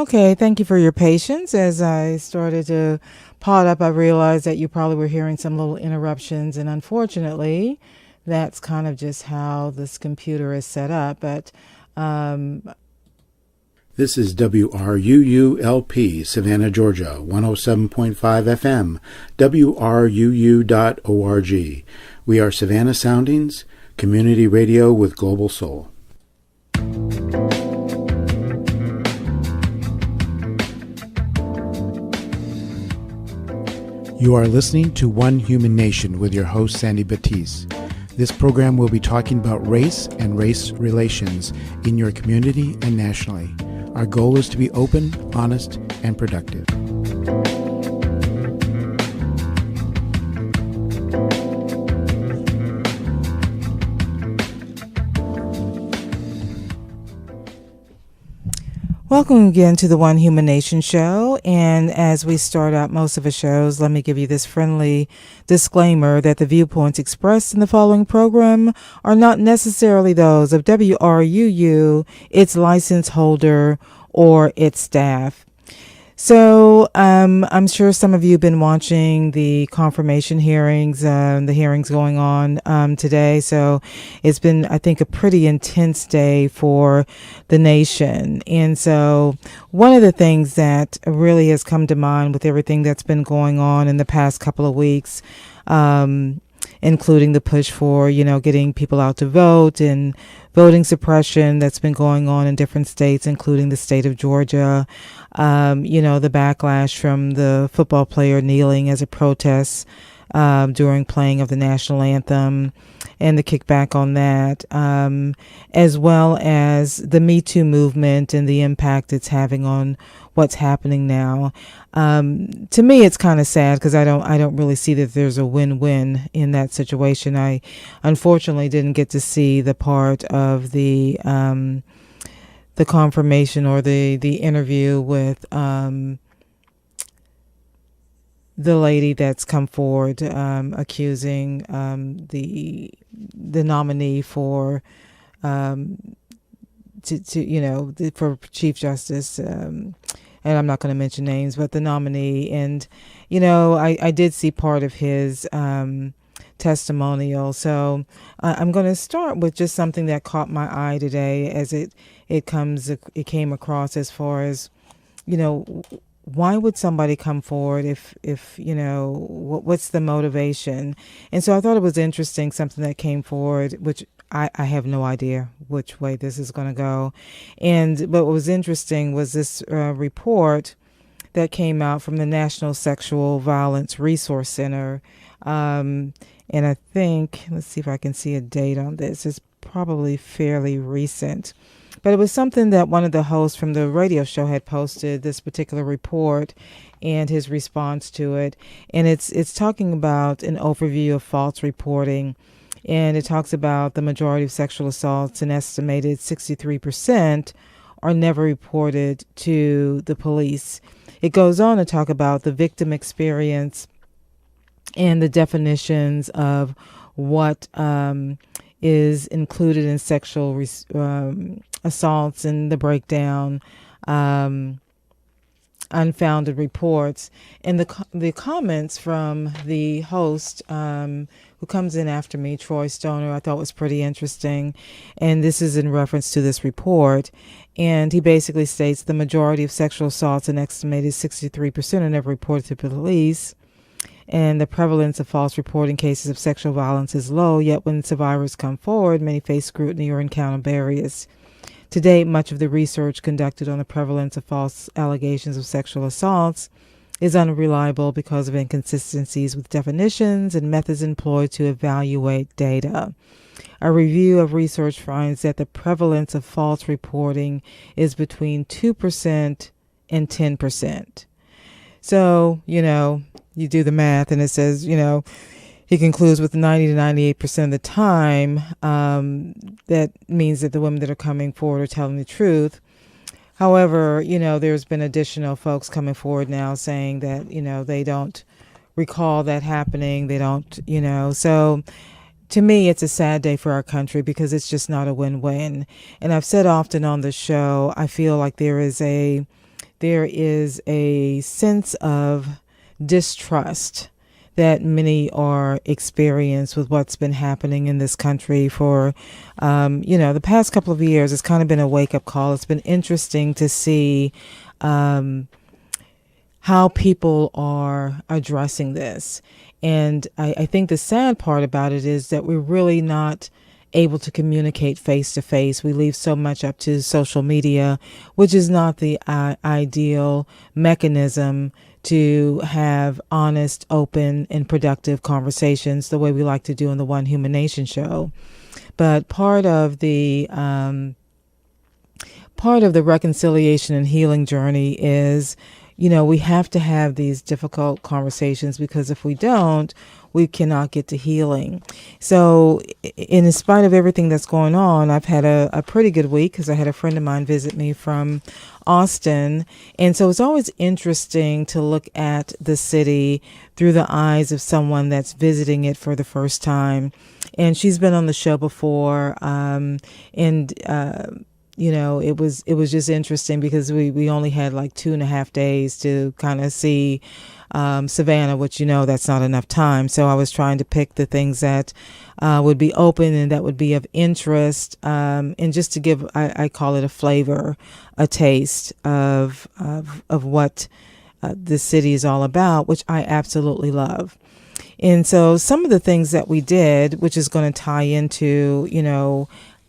Okay, thank you for your patience. As I started to pot up, I realized that you probably were hearing some little interruptions, and unfortunately, that's kind of just how this computer is set up. But um, This is WRUULP, Savannah, Georgia, 107.5 FM, WRUU.org. We are Savannah Soundings, community radio with global soul. You are listening to One Human Nation with your host, Sandy Batiste. This program will be talking about race and race relations in your community and nationally. Our goal is to be open, honest, and productive. Welcome again to the One Human Nation show. And as we start out most of the shows, let me give you this friendly disclaimer that the viewpoints expressed in the following program are not necessarily those of WRUU, its license holder, or its staff. So I'm sure some of you have been watching the confirmation hearings, the hearings going on today. So it's been, I think, a pretty intense day for the nation. And so one of the things that really has come to mind with everything that's been going on in the past couple of weeks, including the push for, getting people out to vote and voting suppression that's been going on in different states, including the state of Georgia. The backlash from the football player kneeling as a protest during playing of the national anthem and the kickback on that, as well as the Me Too movement and the impact it's having on what's happening now. To me, it's kind of sad because I don't really see that there's a win-win in that situation. I unfortunately didn't get to see the part of the confirmation or the interview with the lady that's come forward accusing the nominee for for Chief Justice, and I'm not going to mention names, but the nominee. And I did see part of his testimonial. So I'm going to start with just something that caught my eye today as it came across as far as, why would somebody come forward if what's the motivation? And so I thought it was interesting, something that came forward, which I have no idea which way this is going to go. But what was interesting was this report that came out from the National Sexual Violence Resource Center. And I think, let's see if I can see a date on this. It's probably fairly recent. But it was something that one of the hosts from the radio show had posted, this particular report and his response to it. And it's talking about an overview of false reporting. And it talks about the majority of sexual assaults, an estimated 63%, are never reported to the police. It goes on to talk about the victim experience and the definitions of what is included in sexual assaults and the breakdown, unfounded reports. And the comments from the host who comes in after me, Troy Stoner, I thought was pretty interesting. And this is in reference to this report. And he basically states the majority of sexual assaults, an estimated 63%, are never reported to police. And the prevalence of false reporting cases of sexual violence is low, yet when survivors come forward, many face scrutiny or encounter barriers. To date, much of the research conducted on the prevalence of false allegations of sexual assaults is unreliable because of inconsistencies with definitions and methods employed to evaluate data. A review of research finds that the prevalence of false reporting is between 2% and 10%. So, you do the math and it says, he concludes with 90 to 98% of the time, that means that the women that are coming forward are telling the truth. However, there's been additional folks coming forward now saying that, they don't recall that happening. They don't, so to me, it's a sad day for our country because it's just not a win-win. And I've said often on the show, I feel like there is a there is a sense of distrust that many are experienced with what's been happening in this country for, the past couple of years. It's kind of been a wake-up call. It's been interesting to see how people are addressing this. And I think the sad part about it is that we're really not able to communicate face to face. We leave so much up to social media, which is not the ideal mechanism to have honest, open, and productive conversations the way we like to do on the One Human Nation show. But part of the reconciliation and healing journey is, we have to have these difficult conversations, because if we don't, we cannot get to healing. So in spite of everything that's going on, I've had a pretty good week, because I had a friend of mine visit me from Austin. And so it's always interesting to look at the city through the eyes of someone that's visiting it for the first time. And she's been on the show before. It was just interesting, because we only had like 2.5 days to kind of see Savannah, which, that's not enough time. So I was trying to pick the things that would be open and that would be of interest, and just to give, I call it a flavor, a taste of what the city is all about, which I absolutely love. And so some of the things that we did, which is going to tie into,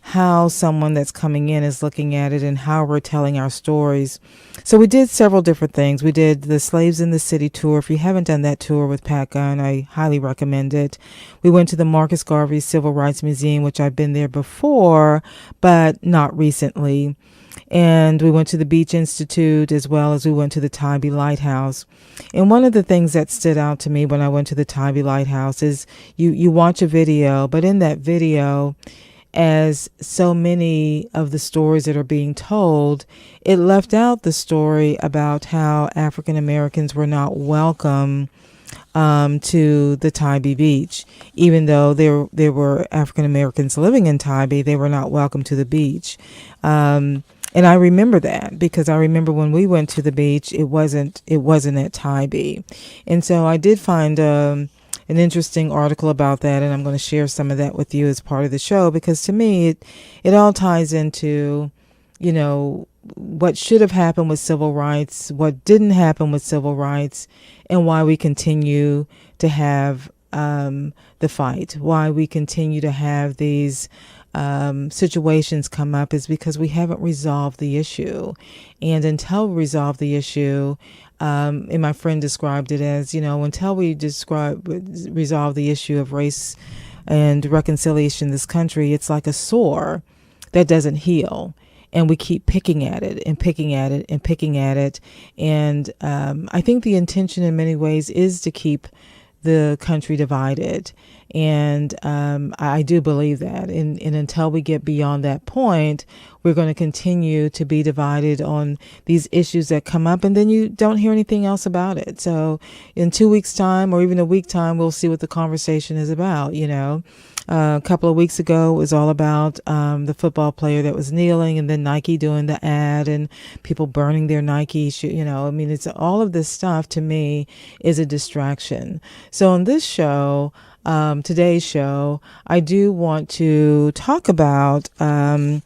how someone that's coming in is looking at it and how we're telling our stories. So we did several different things. We did the Slaves in the City tour. If you haven't done that tour with Pat Gunn, I highly recommend it. We went to the Marcus Garvey Civil Rights Museum, which I've been there before, but not recently. And we went to the Beach Institute, as well as we went to the Tybee Lighthouse. And one of the things that stood out to me when I went to the Tybee Lighthouse is you watch a video, but in that video, as so many of the stories that are being told, it left out the story about how African Americans were not welcome to the Tybee Beach. Even though there were African Americans living in Tybee, they were not welcome to the beach. And I remember that, because I remember when we went to the beach, it wasn't at Tybee. And so I did find an interesting article about that, and I'm going to share some of that with you as part of the show, because to me it all ties into, what should have happened with civil rights, what didn't happen with civil rights, and why we continue to have the fight, why we continue to have these situations come up, is because we haven't resolved the issue. And until we resolve the issue, and my friend described it as, until we resolve the issue of race and reconciliation in this country, it's like a sore that doesn't heal. And we keep picking at it and picking at it and picking at it. And I think the intention in many ways is to keep the country divided. And I do believe that. And until we get beyond that point, we're going to continue to be divided on these issues that come up, and then you don't hear anything else about it. So in 2 weeks' time, or even a week time, we'll see what the conversation is about. A couple of weeks ago, it was all about the football player that was kneeling, and then Nike doing the ad, and people burning their Nike shoe. It's all of this stuff, to me, is a distraction. So on this show, today's show, I do want to talk about and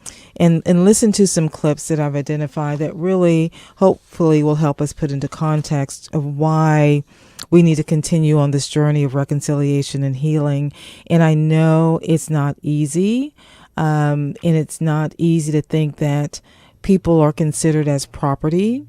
listen to some clips that I've identified that really, hopefully, will help us put into context of why we need to continue on this journey of reconciliation and healing. And I know it's not easy, and it's not easy to think that people are considered as property.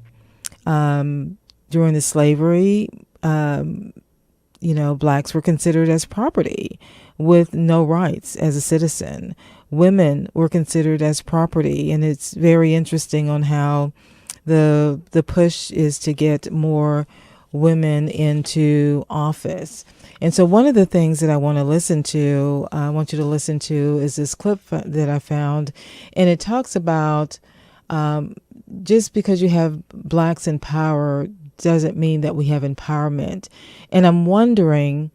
During the slavery, blacks were considered as property with no rights as a citizen. Women were considered as property. And it's very interesting on how the push is to get more women into office. And so one of the things that I want you to listen to is this clip that I found. And it talks about just because you have blacks in power doesn't mean that we have empowerment. And I'm wondering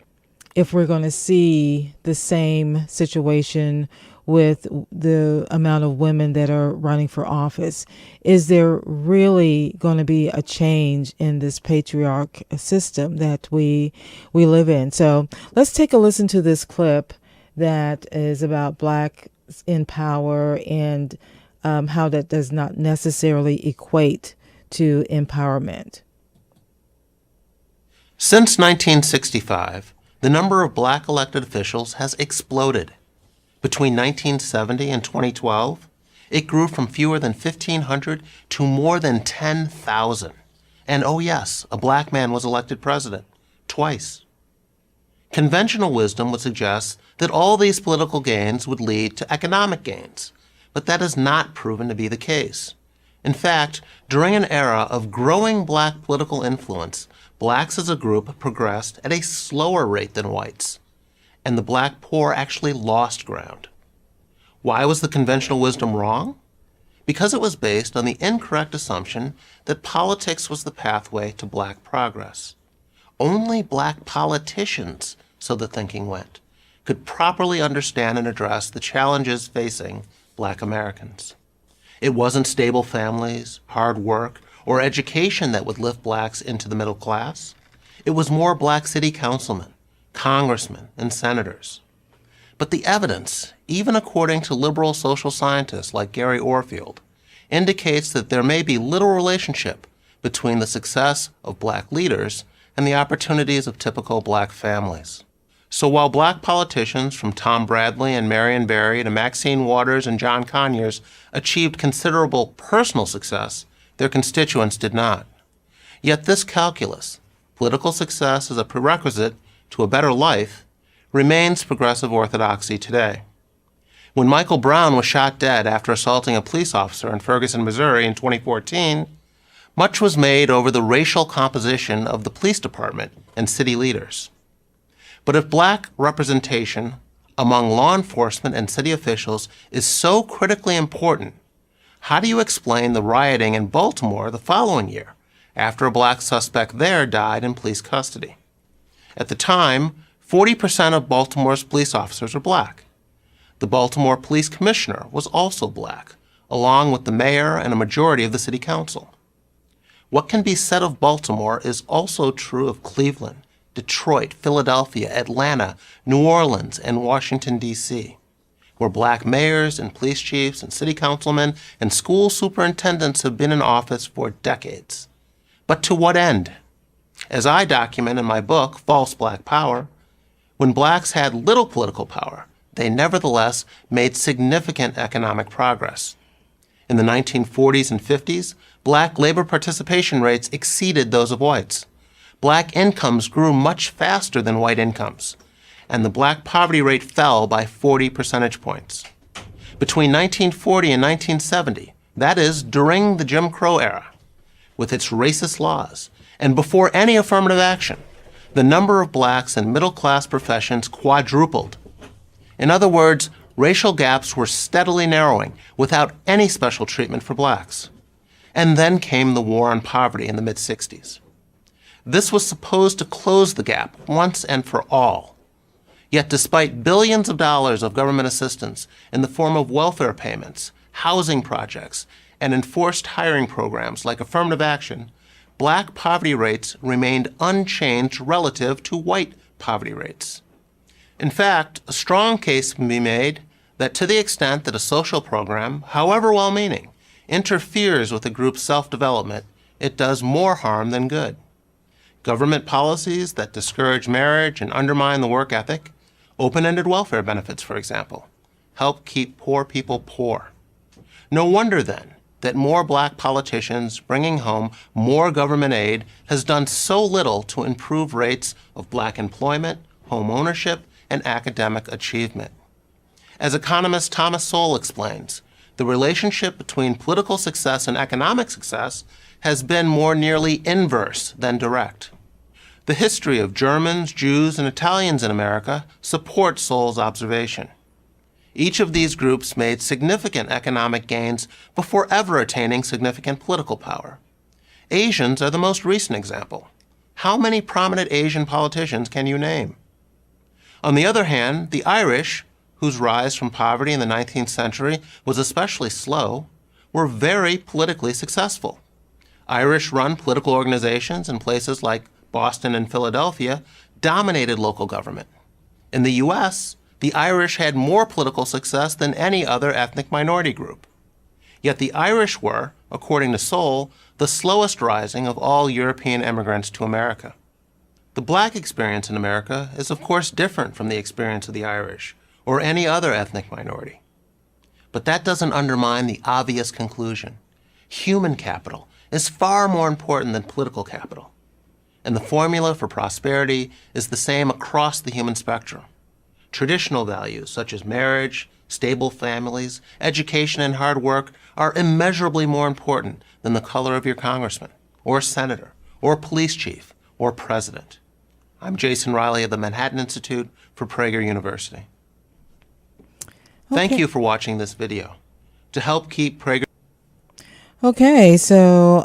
if we're going to see the same situation with the amount of women that are running for office. Is there really going to be a change in this patriarch system that we live in? So let's take a listen to this clip that is about Blacks in power and how that does not necessarily equate to empowerment. Since 1965, the number of Black elected officials has exploded. Between 1970 and 2012, it grew from fewer than 1,500 to more than 10,000. And oh yes, a Black man was elected president, twice. Conventional wisdom would suggest that all these political gains would lead to economic gains, but that has not proven to be the case. In fact, during an era of growing Black political influence, Blacks as a group progressed at a slower rate than whites, and the Black poor actually lost ground. Why was the conventional wisdom wrong? Because it was based on the incorrect assumption that politics was the pathway to Black progress. Only Black politicians, so the thinking went, could properly understand and address the challenges facing Black Americans. It wasn't stable families, hard work, or education that would lift Blacks into the middle class. It was more Black city councilmen, congressmen, and senators. But the evidence, even according to liberal social scientists like Gary Orfield, indicates that there may be little relationship between the success of Black leaders and the opportunities of typical Black families. So while Black politicians from Tom Bradley and Marion Barry to Maxine Waters and John Conyers achieved considerable personal success, their constituents did not. Yet this calculus, political success as a prerequisite to a better life, remains progressive orthodoxy today. When Michael Brown was shot dead after assaulting a police officer in Ferguson, Missouri in 2014, much was made over the racial composition of the police department and city leaders. But if Black representation among law enforcement and city officials is so critically important, how do you explain the rioting in Baltimore the following year, after a Black suspect there died in police custody? At the time, 40% of Baltimore's police officers were Black. The Baltimore Police Commissioner was also Black, along with the mayor and a majority of the city council. What can be said of Baltimore is also true of Cleveland, Detroit, Philadelphia, Atlanta, New Orleans, and Washington, D.C., where Black mayors and police chiefs and city councilmen and school superintendents have been in office for decades. But to what end? As I document in my book, False Black Power, when Blacks had little political power, they nevertheless made significant economic progress. In the 1940s and 50s, Black labor participation rates exceeded those of whites. Black incomes grew much faster than white incomes, and the Black poverty rate fell by 40 percentage points. Between 1940 and 1970, that is, during the Jim Crow era, with its racist laws, and before any affirmative action, the number of Blacks in middle-class professions quadrupled. In other words, racial gaps were steadily narrowing without any special treatment for Blacks. And then came the war on poverty in the mid-60s. This was supposed to close the gap once and for all. Yet despite billions of dollars of government assistance in the form of welfare payments, housing projects, and enforced hiring programs like affirmative action, Black poverty rates remained unchanged relative to white poverty rates. In fact, a strong case can be made that to the extent that a social program, however well-meaning, interferes with a group's self-development, it does more harm than good. Government policies that discourage marriage and undermine the work ethic, open-ended welfare benefits, for example, help keep poor people poor. No wonder, then, that more Black politicians bringing home more government aid has done so little to improve rates of Black employment, home ownership, and academic achievement. As economist Thomas Sowell explains, the relationship between political success and economic success has been more nearly inverse than direct. The history of Germans, Jews, and Italians in America supports Sowell's observation. Each of these groups made significant economic gains before ever attaining significant political power. Asians are the most recent example. How many prominent Asian politicians can you name? On the other hand, the Irish, whose rise from poverty in the 19th century was especially slow, were very politically successful. Irish-run political organizations in places like Boston and Philadelphia dominated local government. In the U.S., the Irish had more political success than any other ethnic minority group. Yet the Irish were, according to Soule, the slowest rising of all European immigrants to America. The black experience in America is of course different from the experience of the Irish or any other ethnic minority. But that doesn't undermine the obvious conclusion. Human capital is far more important than political capital. And the formula for prosperity is the same across the human spectrum. Traditional values such as marriage, stable families, education, and hard work are immeasurably more important than the color of your congressman, or senator, or police chief, or president. I'm Jason Riley of the Manhattan Institute for Prager University. Thank you for watching this video. To help keep Prager... Okay, so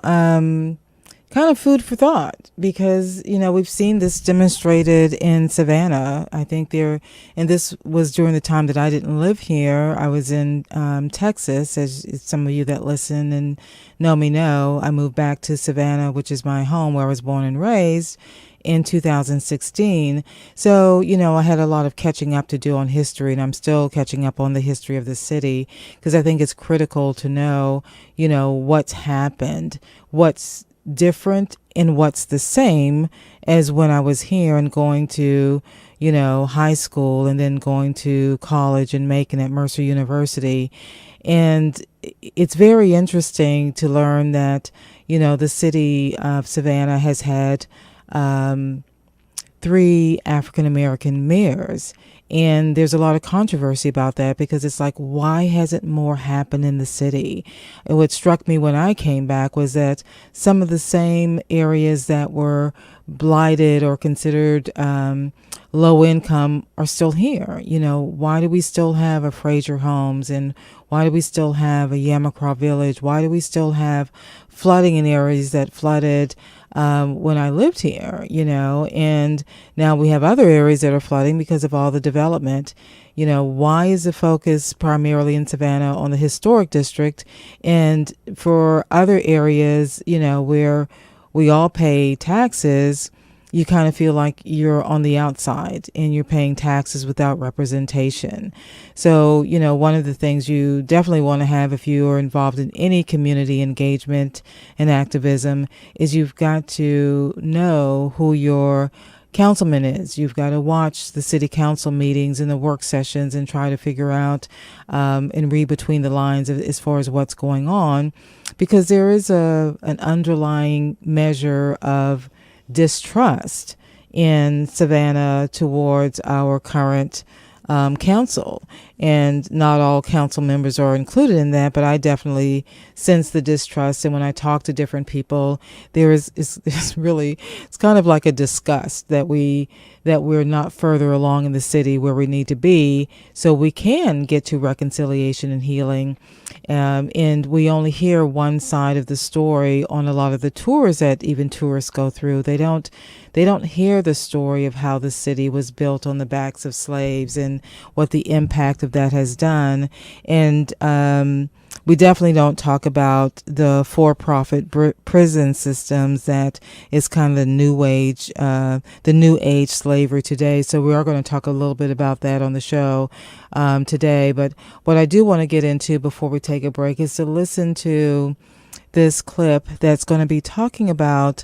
kind of food for thought, because, you know, we've seen this demonstrated in Savannah. I think and this was during the time that I didn't live here. I was in Texas, as some of you that listen and know me know. I moved back to Savannah, which is my home where I was born and raised, in 2016. So, you know, I had a lot of catching up to do on history, and I'm still catching up on the history of the city, because I think it's critical to know, you know, what's happened, what's different and what's the same as when I was here and going to, you know, high school and then going to college and Macon at Mercer University. And it's very interesting to learn that, you know, the city of Savannah has had 3 African-American mayors. And there's a lot of controversy about that, because it's like, why hasn't more happened in the city? And what struck me when I came back was that some of the same areas that were blighted or considered low income are still here. You know, why do we still have a Fraser Homes, and why do we still have a Yamacraw Village? Why do we still have flooding in areas that flooded when I lived here, you know, and now we have other areas that are flooding because of all the development. You know, why is the focus primarily in Savannah on the historic district, and for other areas, you know, where we all pay taxes, you kind of feel like you're on the outside and you're paying taxes without representation. So, you know, one of the things you definitely want to have if you are involved in any community engagement and activism is you've got to know who your councilman is. You've got to watch the city council meetings and the work sessions and try to figure out and read between the lines as far as what's going on, because there is an underlying measure of distrust in Savannah towards our current council. And not all council members are included in that, but I definitely sense the distrust. And when I talk to different people, it's kind of like a disgust that we're not further along in the city where we need to be, so we can get to reconciliation and healing. And we only hear one side of the story on a lot of the tours that even tourists go through. They don't hear the story of how the city was built on the backs of slaves and what the impact of that has done. And we definitely don't talk about the for-profit prison systems that is kind of the new age slavery today. So we are going to talk a little bit about that on the show today. But what I do want to get into before we take a break is to listen to this clip that's going to be talking about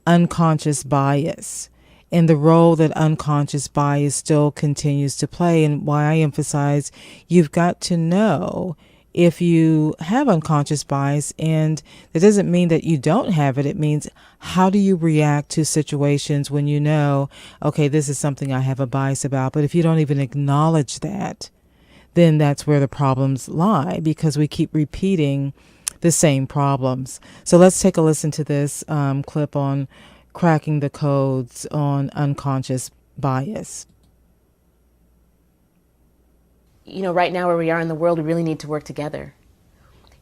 unconscious bias and the role that unconscious bias still continues to play, and why I emphasize you've got to know if you have unconscious bias. And that doesn't mean that you don't have it. It means, how do you react to situations when you know, okay, this is something I have a bias about. But if you don't even acknowledge that, then that's where the problems lie, because we keep repeating the same problems. So let's take a listen to this clip on cracking the codes on unconscious bias. You know, right now where we are in the world, we really need to work together.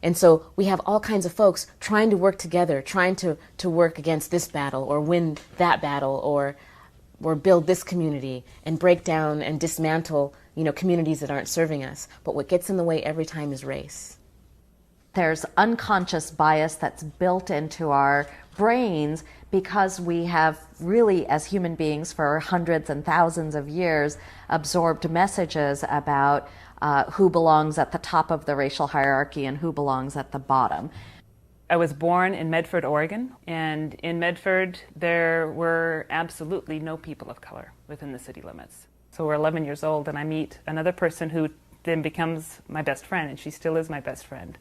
And so we have all kinds of folks trying to work together, trying to work against this battle or win that battle, or or build this community and break down and dismantle, communities that aren't serving us. But what gets in the way every time is race. There's unconscious bias that's built into our brains because we have really, as human beings for hundreds and thousands of years, absorbed messages about who belongs at the top of the racial hierarchy and who belongs at the bottom. I was born in Medford, Oregon, and in Medford there were absolutely no people of color within the city limits. So we're 11 years old and I meet another person who then becomes my best friend, and she still is my best friend.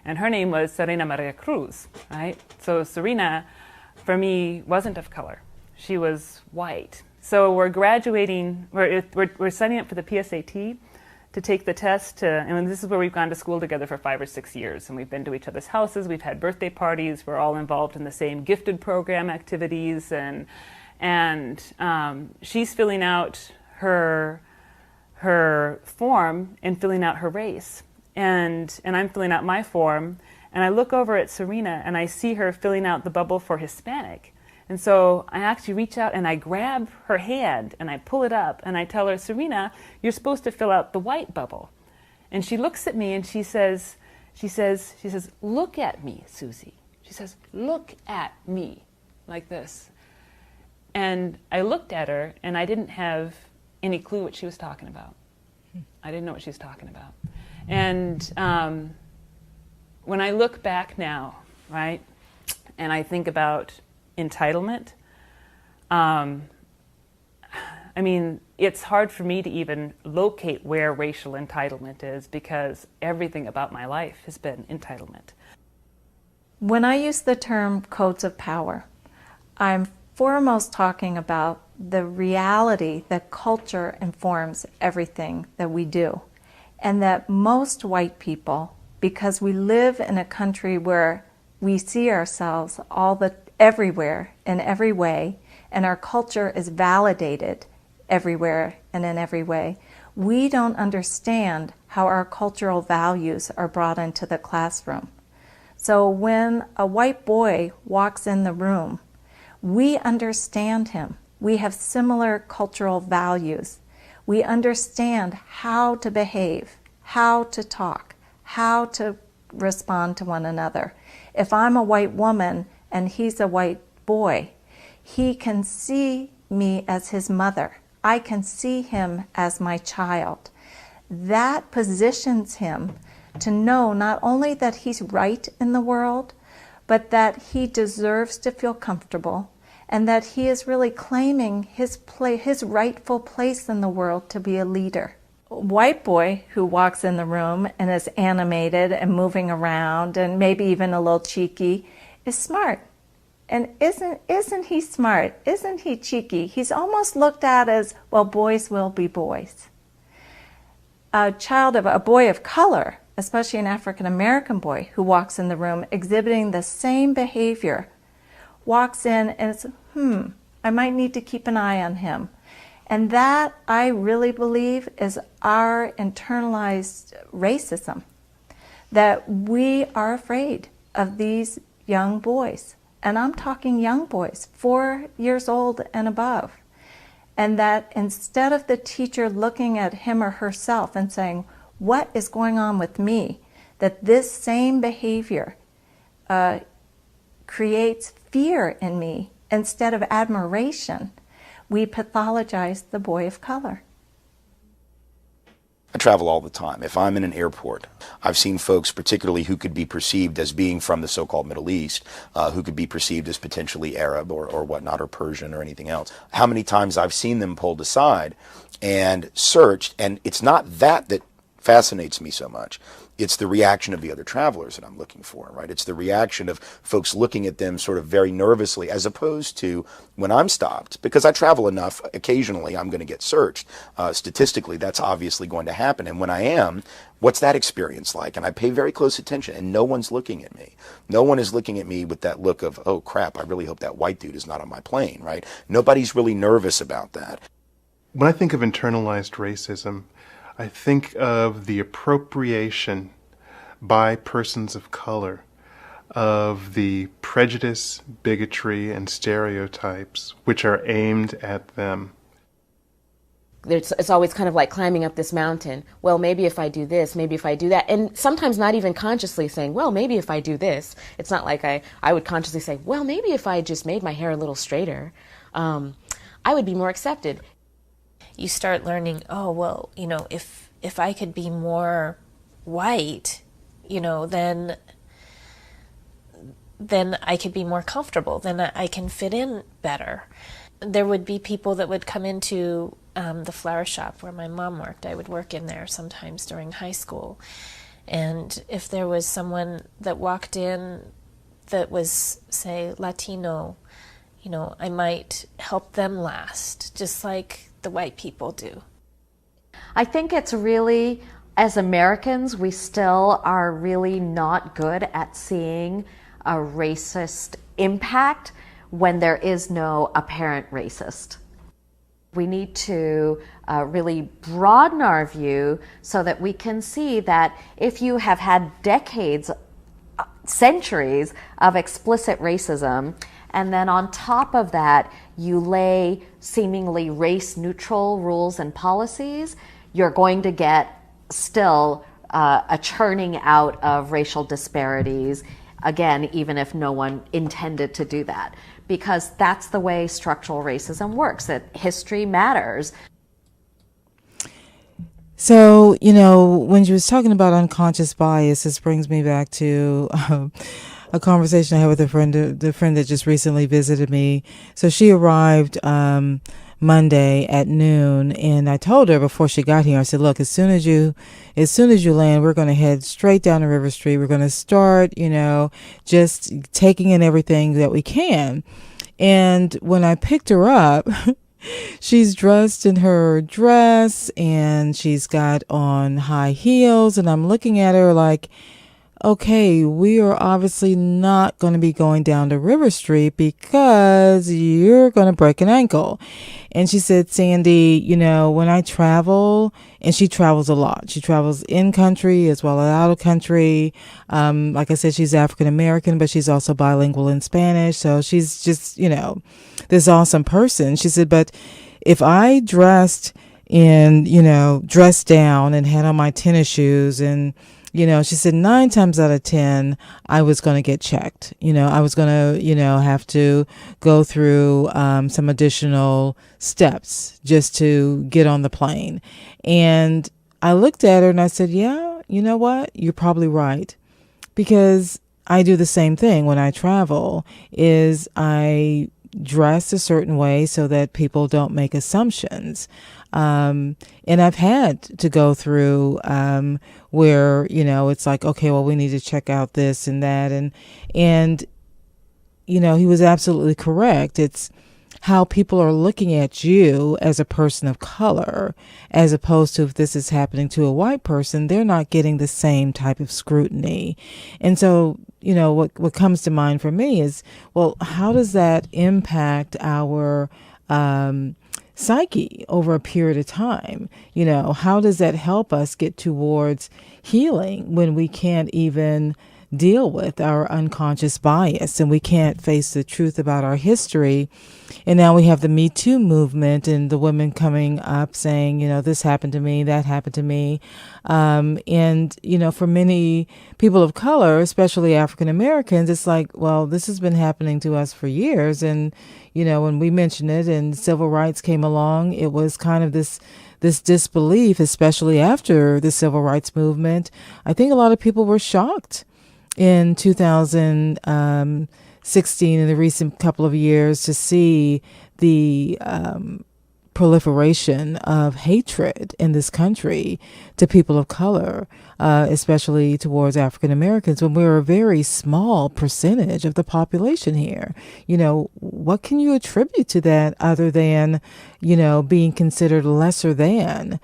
And her name was Serena Maria Cruz, right? So Serena, for me, wasn't of color. She was white. So we're graduating, we're signing up for the PSAT to take the test, and this is where we've gone to school together for 5 or 6 years, and we've been to each other's houses, we've had birthday parties, we're all involved in the same gifted program activities, and she's filling out her form and filling out her race. And I'm filling out my form, and I look over at Serena and I see her filling out the bubble for Hispanic. And so I actually reach out and I grab her hand and I pull it up and I tell her, Serena, you're supposed to fill out the white bubble. And she looks at me and she says, look at me, Susie. She says, look at me, like this. And I looked at her and I didn't have any clue what she was talking about. I didn't know what she was talking about. And when I look back now, right, and I think about entitlement, it's hard for me to even locate where racial entitlement is because everything about my life has been entitlement. When I use the term codes of power, I'm foremost talking about the reality that culture informs everything that we do. And that most white people, because we live in a country where we see ourselves everywhere in every way, and our culture is validated everywhere and in every way, we don't understand how our cultural values are brought into the classroom. So when a white boy walks in the room, we understand him. We have similar cultural values. We understand how to behave, how to talk, how to respond to one another. If I'm a white woman and he's a white boy, he can see me as his mother. I can see him as my child. That positions him to know not only that he's right in the world, but that he deserves to feel comfortable, and that he is really claiming his rightful place in the world to be a leader. A white boy who walks in the room and is animated and moving around and maybe even a little cheeky is smart. And isn't he smart? Isn't he cheeky? He's almost looked at as, well, boys will be boys. A boy of color, especially an African-American boy who walks in the room exhibiting the same behavior, walks in and it's, I might need to keep an eye on him. And that, I really believe, is our internalized racism, that we are afraid of these young boys. And I'm talking young boys, 4 years old and above. And that instead of the teacher looking at him or herself and saying, what is going on with me, that this same behavior creates fear in me instead of admiration, we pathologize the boy of color. I travel all the time. If I'm in an airport, I've seen folks, particularly who could be perceived as being from the so-called Middle East, who could be perceived as potentially Arab or whatnot, or Persian or anything else. How many times I've seen them pulled aside and searched, and it's not that fascinates me so much. It's the reaction of the other travelers that I'm looking for, right? It's the reaction of folks looking at them sort of very nervously, as opposed to when I'm stopped, because I travel enough, occasionally I'm going to get searched. Statistically, that's obviously going to happen. And when I am, what's that experience like? And I pay very close attention, and no one's looking at me. No one is looking at me with that look of, oh crap, I really hope that white dude is not on my plane, right? Nobody's really nervous about that. When I think of internalized racism, I think of the appropriation by persons of color of the prejudice, bigotry, and stereotypes which are aimed at them. It's always kind of like climbing up this mountain. Well, maybe if I do this, maybe if I do that. And sometimes not even consciously saying, well, maybe if I do this. It's not like I would consciously say, well, maybe if I just made my hair a little straighter, I would be more accepted. You start learning, oh, well, if I could be more white, then I could be more comfortable, then I can fit in better. There would be people that would come into the flower shop where my mom worked. I would work in there sometimes during high school. And if there was someone that walked in that was, say, Latino, I might help them last, just like the white people do. I think it's really, as Americans, we still are really not good at seeing a racist impact when there is no apparent racist. We need to really broaden our view so that we can see that if you have had decades, centuries of explicit racism, and then on top of that you lay seemingly race-neutral rules and policies, you're going to get still a churning out of racial disparities, again, even if no one intended to do that. Because that's the way structural racism works, that history matters. So, when you was talking about unconscious bias, this brings me back to a conversation I had with the friend that just recently visited me. So she arrived Monday at noon, and I told her before she got here, I said, look, as soon as you land, we're going to head straight down to River Street. We're going to start, just taking in everything that we can. And when I picked her up, she's dressed in her dress and she's got on high heels, and I'm looking at her like, okay, we are obviously not going to be going down to River Street because you're going to break an ankle. And she said, Sandy, when I travel, and she travels a lot. She travels in country as well as out of country. Like I said, she's African American, but she's also bilingual in Spanish. So she's just, this awesome person. She said, but if I dressed down and had on my tennis shoes and, she said 9 times out of 10, I was going to get checked. I was going to, have to go through some additional steps just to get on the plane. And I looked at her and I said, yeah, you know what? You're probably right. Because I do the same thing when I travel, is I dress a certain way so that people don't make assumptions. And I've had to go through where, it's like, okay, well, we need to check out this and that. And he was absolutely correct. It's how people are looking at you as a person of color, as opposed to if this is happening to a white person, they're not getting the same type of scrutiny. And so, what comes to mind for me is, well, how does that impact our psyche over a period of time? How does that help us get towards healing when we can't even deal with our unconscious bias and we can't face the truth about our history? And now we have the Me Too movement and the women coming up saying, this happened to me, that happened to me. And, for many people of color, especially African Americans, it's like, well, this has been happening to us for years. And, when we mentioned it and civil rights came along, it was kind of this disbelief, especially after the civil rights movement. I think a lot of people were shocked in 2016, in the recent couple of years, to see the proliferation of hatred in this country to people of color, especially towards African Americans, when we're a very small percentage of the population here. What can you attribute to that other than, being considered lesser than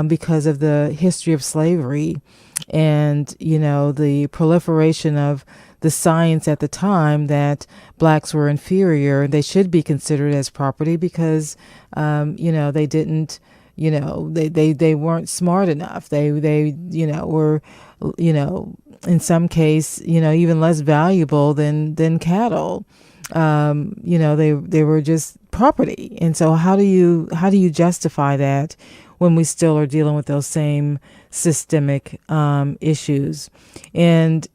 because of the history of slavery and, the proliferation of the science at the time that blacks were inferior and they should be considered as property because, they didn't, they weren't smart enough. They were, in some case, even less valuable than cattle. They were just property. And so how do you justify that when we still are dealing with those same systemic issues? And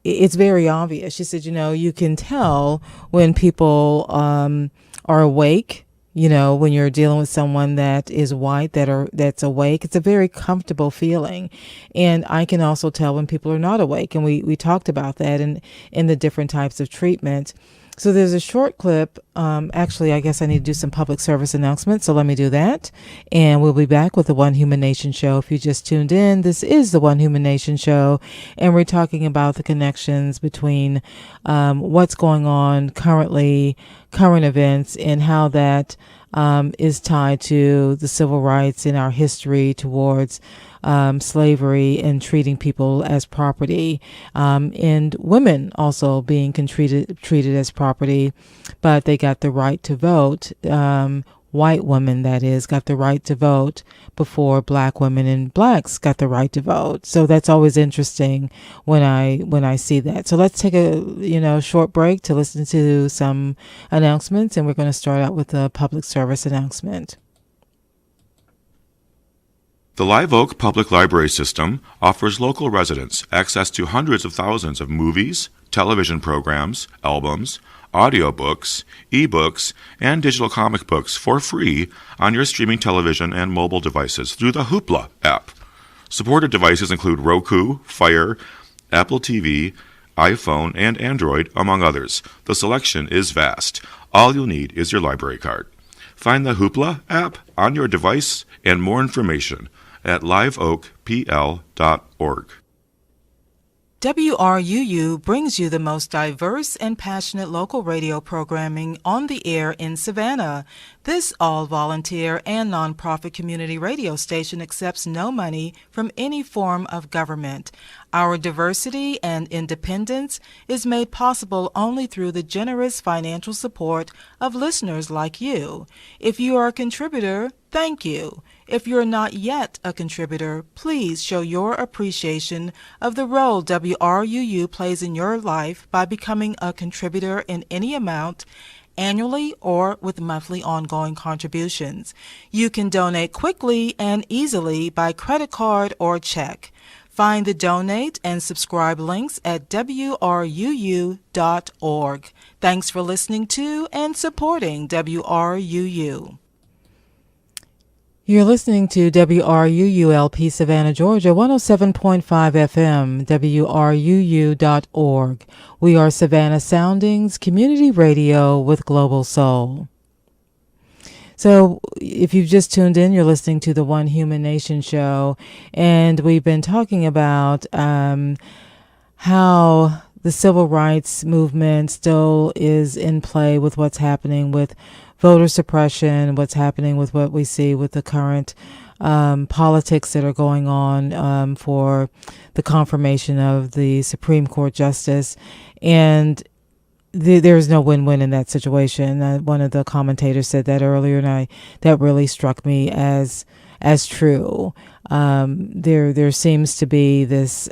it's very obvious. She said, you can tell when people are awake. When you're dealing with someone that is white, that's awake, it's a very comfortable feeling. And I can also tell when people are not awake. And we talked about that in the different types of treatment. So there's a short clip. Actually, I guess I need to do some public service announcements. So let me do that. And we'll be back with the One Human Nation Show. If you just tuned in, this is the One Human Nation Show. And we're talking about the connections between what's going on currently, current events, and how that is tied to the civil rights in our history towards slavery and treating people as property, and women also being treated as property, but they got the right to vote. White women, that is, got the right to vote before black women and blacks got the right to vote. So that's always interesting when I see that. So let's take a short break to listen to some announcements, and we're going to start out with a public service announcement. The Live Oak Public Library System offers local residents access to hundreds of thousands of movies, television programs, albums, audiobooks, ebooks, and digital comic books for free on your streaming television and mobile devices through the Hoopla app. Supported devices include Roku, Fire, Apple TV, iPhone, and Android, among others. The selection is vast. All you'll need is your library card. Find the Hoopla app on your device and more information at liveoakpl.org. WRUU brings you the most diverse and passionate local radio programming on the air in Savannah. This all-volunteer and nonprofit community radio station accepts no money from any form of government. Our diversity and independence is made possible only through the generous financial support of listeners like you. If you are a contributor, thank you. If you're not yet a contributor, please show your appreciation of the role WRUU plays in your life by becoming a contributor in any amount, annually or with monthly ongoing contributions. You can donate quickly and easily by credit card or check. Find the donate and subscribe links at WRUU.org. Thanks for listening to and supporting WRUU. You're listening to WRUU-LP Savannah, Georgia, 107.5 FM, WRUU.org. We are Savannah Soundings, community radio with global soul. So if you've just tuned in, you're listening to the One Human Nation Show, and we've been talking about how the civil rights movement still is in play with what's happening with voter suppression, what's happening with what we see with the current politics that are going on for the confirmation of the Supreme Court justice. And there's no win-win in that situation. One of the commentators said that earlier, and that really struck me as true. There seems to be this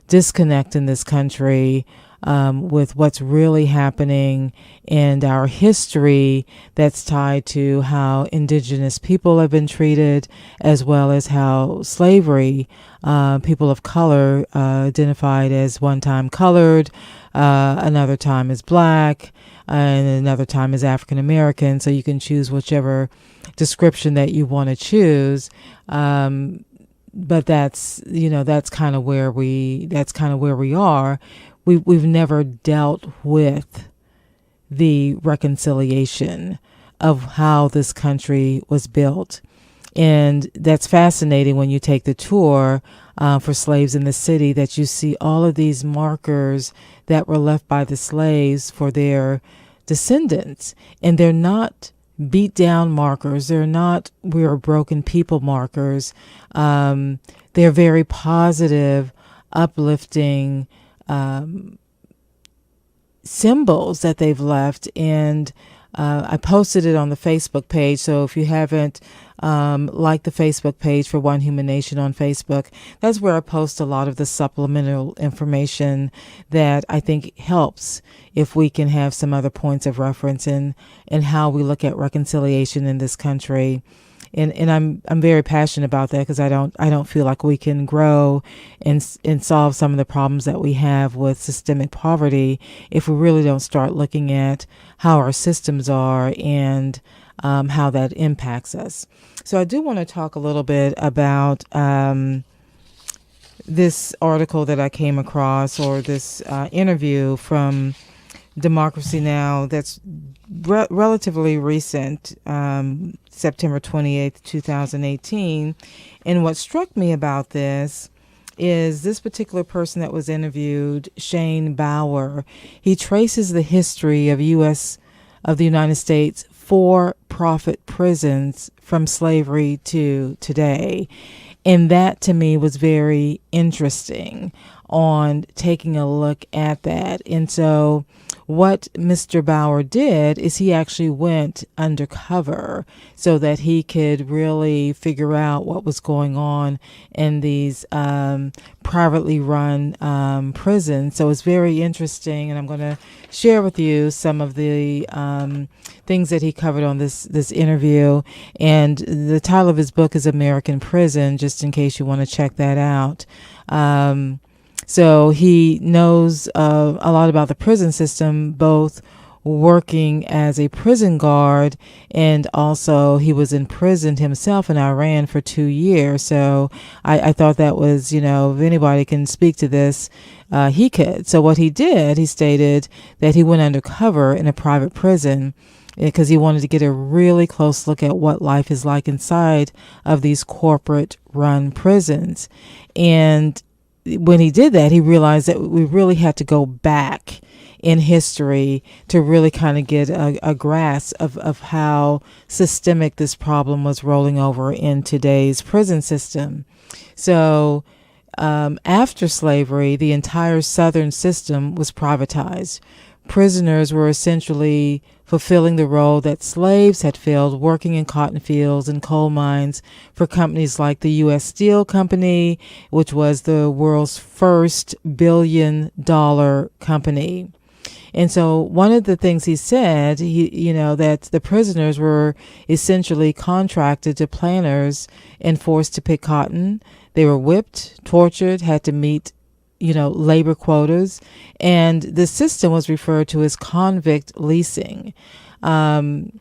disconnect in this country with what's really happening in our history that's tied to how indigenous people have been treated, as well as how slavery, people of color identified as one time colored, another time as black, and another time as African American. So you can choose whichever description that you want to choose. But that's kind of where we are. We've never dealt with the reconciliation of how this country was built. And that's fascinating when you take the tour for slaves in the city, that you see all of these markers that were left by the slaves for their descendants. And they're not beat down markers. They're not "we're a broken people" markers. They're very positive, uplifting symbols that they've left. And I posted it on the Facebook page. So if you haven't like the Facebook page for One Human Nation on Facebook. That's where I post a lot of the supplemental information that I think helps if we can have some other points of reference in how we look at reconciliation in this country. And I'm very passionate about that because I don't feel like we can grow and solve some of the problems that we have with systemic poverty if we really don't start looking at how our systems are and how that impacts us. So I do want to talk a little bit about this article that I came across, or this interview from Democracy Now! That's relatively recent, September 28th, 2018. And what struck me about this is this particular person that was interviewed, Shane Bauer. He traces the history of the United States for-profit prisons from slavery to today. And that to me was very interesting on taking a look at that. And so what Mr. Bauer did is he actually went undercover so that he could really figure out what was going on in these privately run prisons. So it's very interesting, and I'm going to share with you some of the things that he covered on this interview. And the title of his book is American Prison, just in case you want to check that out. So he knows a lot about the prison system, both working as a prison guard, and also he was imprisoned himself in Iran for 2 years. So I thought that was, if anybody can speak to this, he could. So what he did, he stated that he went undercover in a private prison because he wanted to get a really close look at what life is like inside of these corporate run prisons. And when he did that, he realized that we really had to go back in history to really kind of get a grasp of how systemic this problem was rolling over in today's prison system. So after slavery, the entire Southern system was privatized. Prisoners were essentially fulfilling the role that slaves had filled, working in cotton fields and coal mines for companies like the U.S. Steel Company, which was the world's first billion-dollar company. And so one of the things he said, that the prisoners were essentially contracted to planters and forced to pick cotton. They were whipped, tortured, had to meet labor quotas, and the system was referred to as convict leasing. And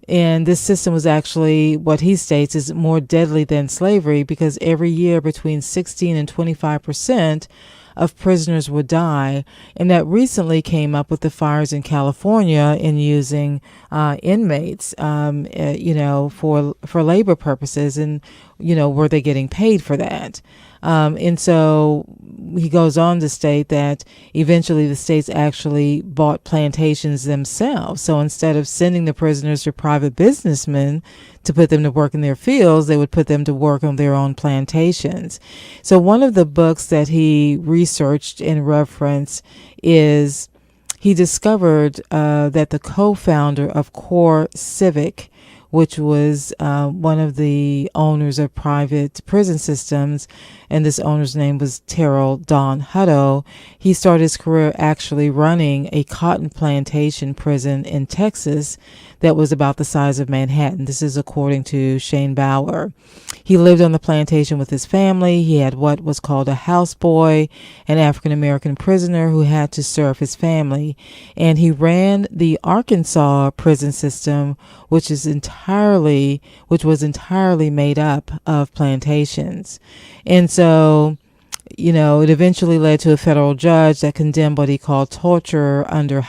this system was actually, what he states, is more deadly than slavery because every year between 16 and 25% of prisoners would die. And that recently came up with the fires in California in using inmates, for labor purposes, and, were they getting paid for that? And so he goes on to state that eventually the states actually bought plantations themselves. So instead of sending the prisoners to private businessmen to put them to work in their fields, they would put them to work on their own plantations. So one of the books that he researched and referenced is he discovered that the co-founder of Core Civic, which was one of the owners of private prison systems, and this owner's name was Terrell Don Hutto. He started his career actually running a cotton plantation prison in Texas that was about the size of Manhattan. This is according to Shane Bauer. He lived on the plantation with his family. He had what was called a houseboy, an African-American prisoner who had to serve his family. And he ran the Arkansas prison system, which was entirely made up of plantations. And so, it eventually led to a federal judge that condemned what he called torture under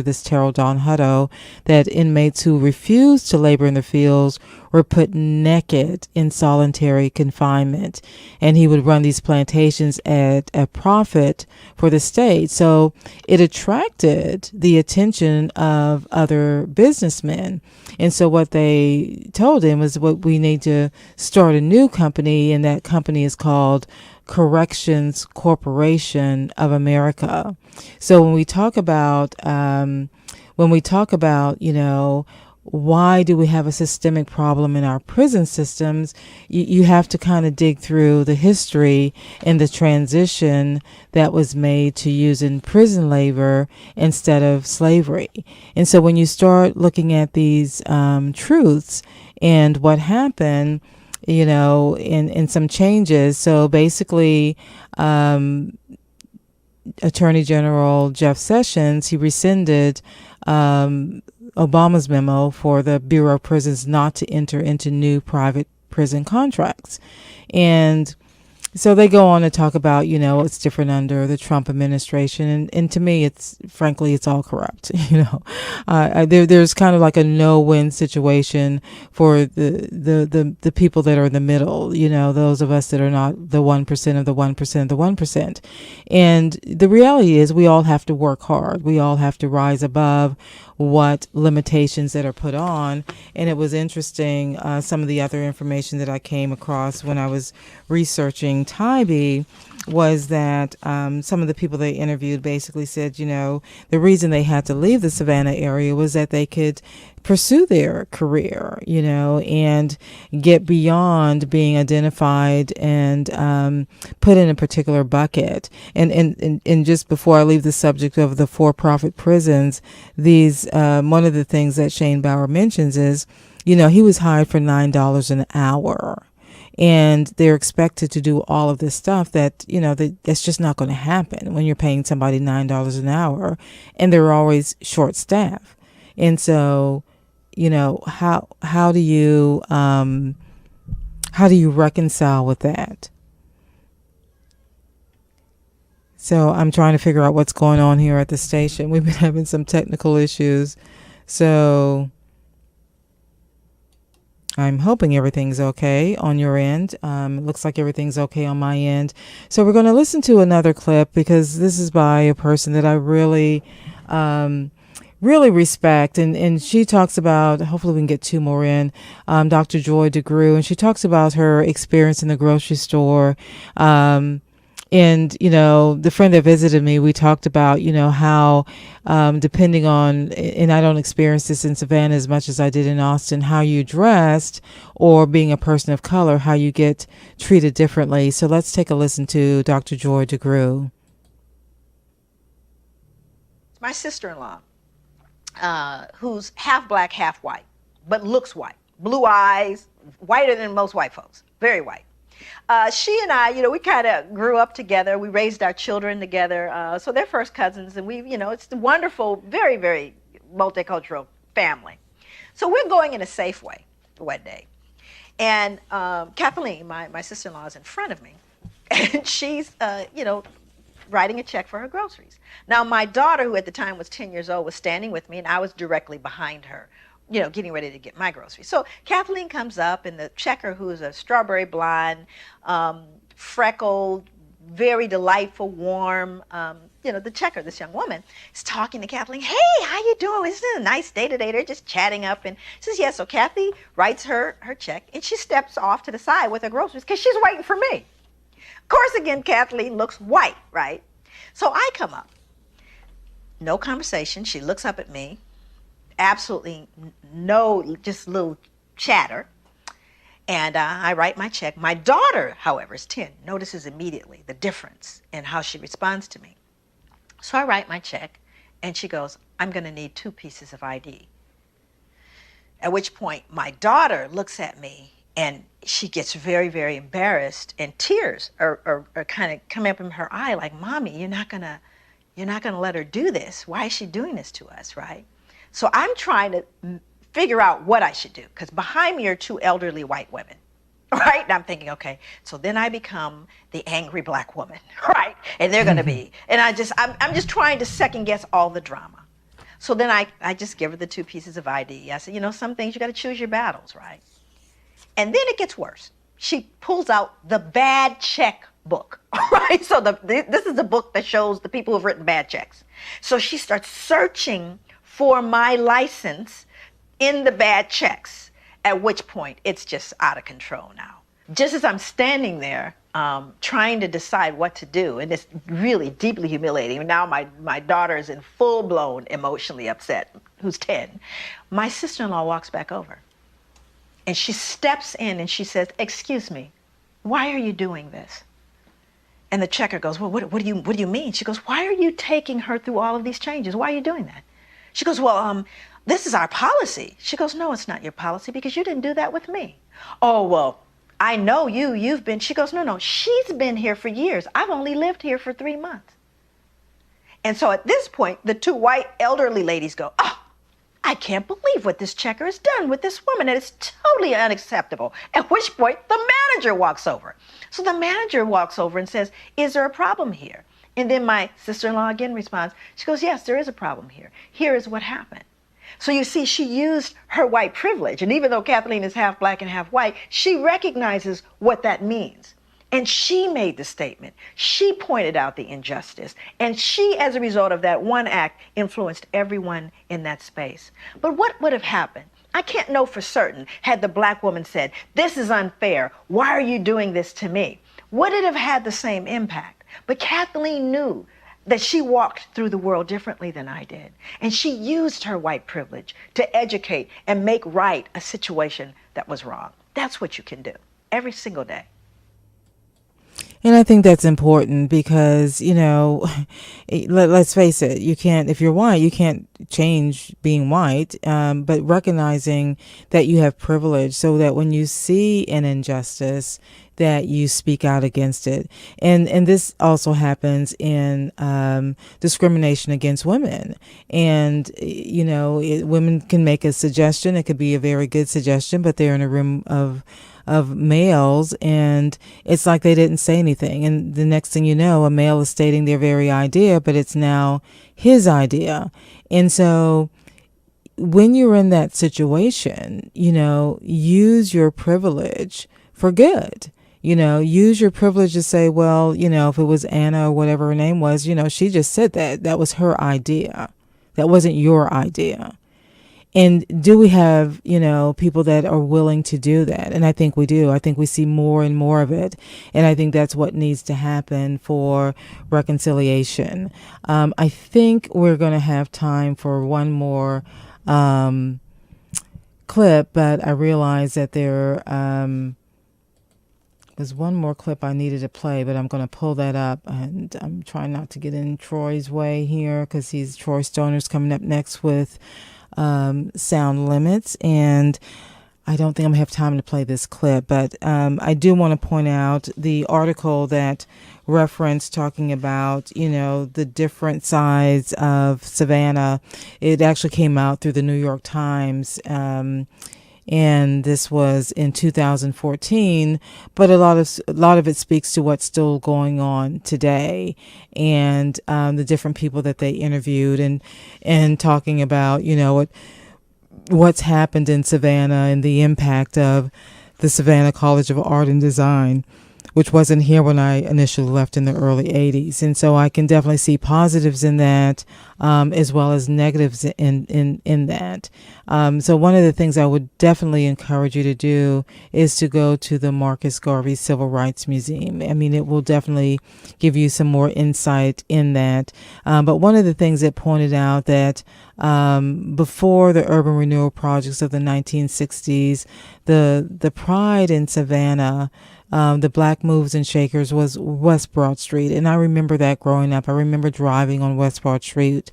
this Terrell Don Hutto, that inmates who refused to labor in the fields were put naked in solitary confinement. And he would run these plantations at a profit for the state. So it attracted the attention of other businessmen. And so what they told him was, we need to start a new company, and that company is called Corrections Corporation of America. So when we talk about why do we have a systemic problem in our prison systems, you have to kind of dig through the history and the transition that was made to using prison labor instead of slavery. And so when you start looking at these truths and what happened, you know, in some changes. So basically, Attorney General Jeff Sessions, he rescinded Obama's memo for the Bureau of Prisons not to enter into new private prison contracts. And so they go on to talk about, you know, it's different under the Trump administration. And to me, frankly, it's all corrupt. You know, there's kind of like a no-win situation for the people that are in the middle, you know, those of us that are not the 1% of the 1% of the 1%. And the reality is we all have to work hard. We all have to rise above what limitations that are put on. And it was interesting, some of the other information that I came across when I was researching Tybee was that some of the people they interviewed basically said, you know, the reason they had to leave the Savannah area was that they could pursue their career, you know, and get beyond being identified and put in a particular bucket. And just before I leave the subject of the for-profit prisons, these one of the things that Shane Bauer mentions is, you know, he was hired for $9 an hour. And they're expected to do all of this stuff that, you know, that's just not going to happen when you're paying somebody $9 an hour, and they're always short staffed. And so, you know, how do you reconcile with that? So I'm trying to figure out what's going on here at the station. We've been having some technical issues. So I'm hoping everything's okay on your end. It looks like everything's okay on my end. So we're going to listen to another clip because this is by a person that I really respect. And she talks about, hopefully we can get two more in, Dr. Joy DeGruy. And she talks about her experience in the grocery store. And, you know, the friend that visited me, we talked about, you know, how depending on, and I don't experience this in Savannah as much as I did in Austin, how you dressed or being a person of color, how you get treated differently. So let's take a listen to Dr. Joy DeGruy. My sister-in-law, who's half black, half white, but looks white, blue eyes, whiter than most white folks, very white. She and I, you know, we kind of grew up together. We raised our children together. So they're first cousins, and we, you know, it's a wonderful, very, very multicultural family. So we're going in a Safeway one day. And Kathleen, my sister-in-law, is in front of me. And she's, you know, writing a check for her groceries. Now, my daughter, who at the time was 10 years old, was standing with me, and I was directly behind her, you know, getting ready to get my groceries. So Kathleen comes up, and the checker, who is a strawberry blonde, freckled, very delightful, warm, you know, the checker, this young woman, is talking to Kathleen. Hey, how you doing? Isn't it a nice day today? They're just chatting up. And she says, yeah. So Kathy writes her check, and she steps off to the side with her groceries because she's waiting for me. Of course, again, Kathleen looks white, right? So I come up. No conversation. She looks up at me. Absolutely no, just a little chatter. And I write my check. My daughter, however, is 10, notices immediately the difference in how she responds to me. So I write my check, and she goes, I'm going to need 2 pieces of ID. At which point, my daughter looks at me, and she gets very, very embarrassed, and tears are kind of coming up in her eye, like, Mommy, you're not gonna let her do this. Why is she doing this to us, right? So I'm trying to figure out what I should do, because behind me are 2 elderly white women, right? And I'm thinking, okay, so then I become the angry black woman, right? And they're going to be, and I'm just trying to second guess all the drama. So then I just give her the 2 pieces of ID. I said, you know, some things you got to choose your battles, right? And then it gets worse. She pulls out the bad check book, right? So this is the book that shows the people who've written bad checks. So she starts searching for my license in the bad checks, at which point it's just out of control now. Just as I'm standing there, trying to decide what to do. And it's really deeply humiliating. Now my daughter is in full-blown emotionally upset, who's 10. My sister-in-law walks back over. And she steps in and she says, "Excuse me, why are you doing this?" And the checker goes, "Well, what do you mean?" She goes, "Why are you taking her through all of these changes? Why are you doing that?" She goes, "Well, this is our policy." She goes, "No, it's not your policy because you didn't do that with me." "Oh, well, I know you've been." She goes, No, she's been here for years. I've only lived here for 3 months. And so at this point, the two white elderly ladies go, "Oh, I can't believe what this checker has done with this woman. And it's totally unacceptable." At which point the manager walks over. So the manager walks over and says, "Is there a problem here?" And then my sister-in-law again responds. She goes, "Yes, there is a problem here. Here is what happened." So you see, she used her white privilege. And even though Kathleen is half black and half white, she recognizes what that means. And she made the statement. She pointed out the injustice. And she, as a result of that one act, influenced everyone in that space. But what would have happened? I can't know for certain had the black woman said, "This is unfair. Why are you doing this to me?" Would it have had the same impact? But Kathleen knew that she walked through the world differently than I did. And she used her white privilege to educate and make right a situation that was wrong. That's what you can do every single day. And I think that's important because, let's face it, you can't, if you're white, you can't change being white, but recognizing that you have privilege so that when you see an injustice, that you speak out against it. And this also happens in discrimination against women. And, women can make a suggestion. It could be a very good suggestion, but they're in a room of males and it's like they didn't say anything. And the next thing you know, a male is stating their very idea, but it's now his idea. And so when you're in that situation, use your privilege for good. Use your privilege to say, well, if it was Anna or whatever her name was, she just said that was her idea. That wasn't your idea. And do we have, people that are willing to do that? And I think we do. I think we see more and more of it. And I think that's what needs to happen for reconciliation. I think we're going to have time for one more clip, but I realize that there was one more clip I needed to play, but I'm going to pull that up. And I'm trying not to get in Troy's way here because Troy Stoner's coming up next with sound limits, and I don't think I'm gonna have time to play this clip, but I do want to point out the article that referenced talking about the different sides of Savannah. It actually came out through the New York Times, and this was in 2014, but a lot of it speaks to what's still going on today, and the different people that they interviewed, and talking about what's happened in Savannah and the impact of the Savannah College of Art and Design, which wasn't here when I initially left in the early 80s. And so I can definitely see positives in that, as well as negatives in that. So one of the things I would definitely encourage you to do is to go to the Marcus Garvey Civil Rights Museum. I mean, it will definitely give you some more insight in that. But one of the things that pointed out that before the urban renewal projects of the 1960s, the pride in Savannah, the Black Movers and Shakers, was West Broad Street. And I remember that growing up. I remember driving on West Broad Street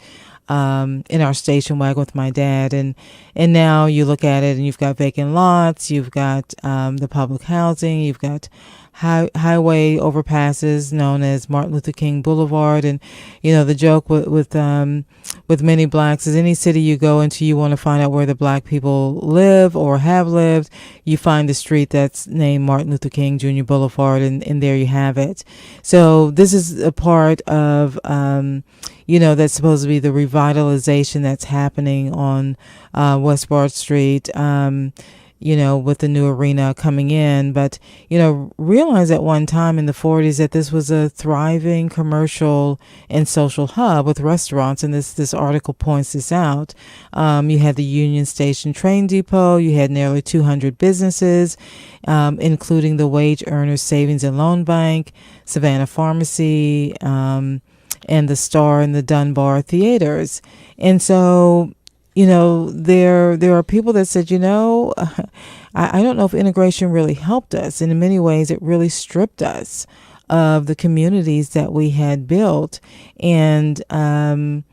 in our station wagon with my dad. And now you look at it and you've got vacant lots, you've got the public housing, you've got highway overpasses known as Martin Luther King Boulevard. And the joke with many blacks is any city you go into, you want to find out where the black people live or have lived, you find the street that's named Martin Luther King Jr. Boulevard, and there you have it. So this is a part of that's supposed to be the revitalization that's happening on West Broad Street. with the new arena coming in. But, realize at one time in the 40s that this was a thriving commercial and social hub with restaurants. And this article points this out. You had the Union Station train depot. You had nearly 200 businesses, including the Wage Earners Savings and Loan Bank, Savannah Pharmacy, and the Star and the Dunbar theaters. And so, there are people that said, I don't know if integration really helped us. And in many ways, it really stripped us of the communities that we had built. And, from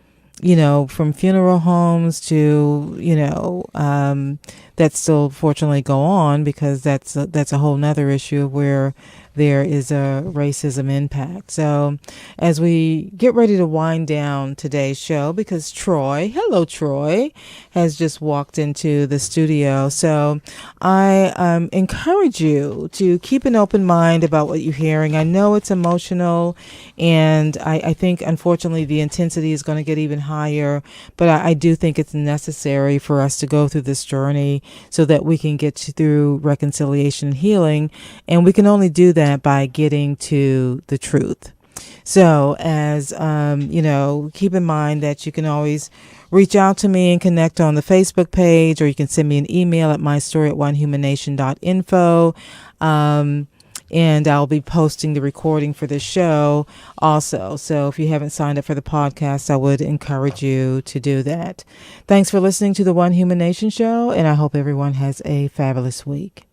funeral homes to, that still fortunately go on, because that's a whole nother issue where there is a racism impact. So as we get ready to wind down today's show, because Troy has just walked into the studio. So I encourage you to keep an open mind about what you're hearing. I know it's emotional, and I think unfortunately the intensity is going to get even higher, but I do think it's necessary for us to go through this journey so that we can get through reconciliation and healing. And we can only do that by getting to the truth. So as, keep in mind that you can always reach out to me and connect on the Facebook page, or you can send me an email at mystory@onehumannation.info. And I'll be posting the recording for this show also. So if you haven't signed up for the podcast, I would encourage you to do that. Thanks for listening to the One Human Nation show, and I hope everyone has a fabulous week.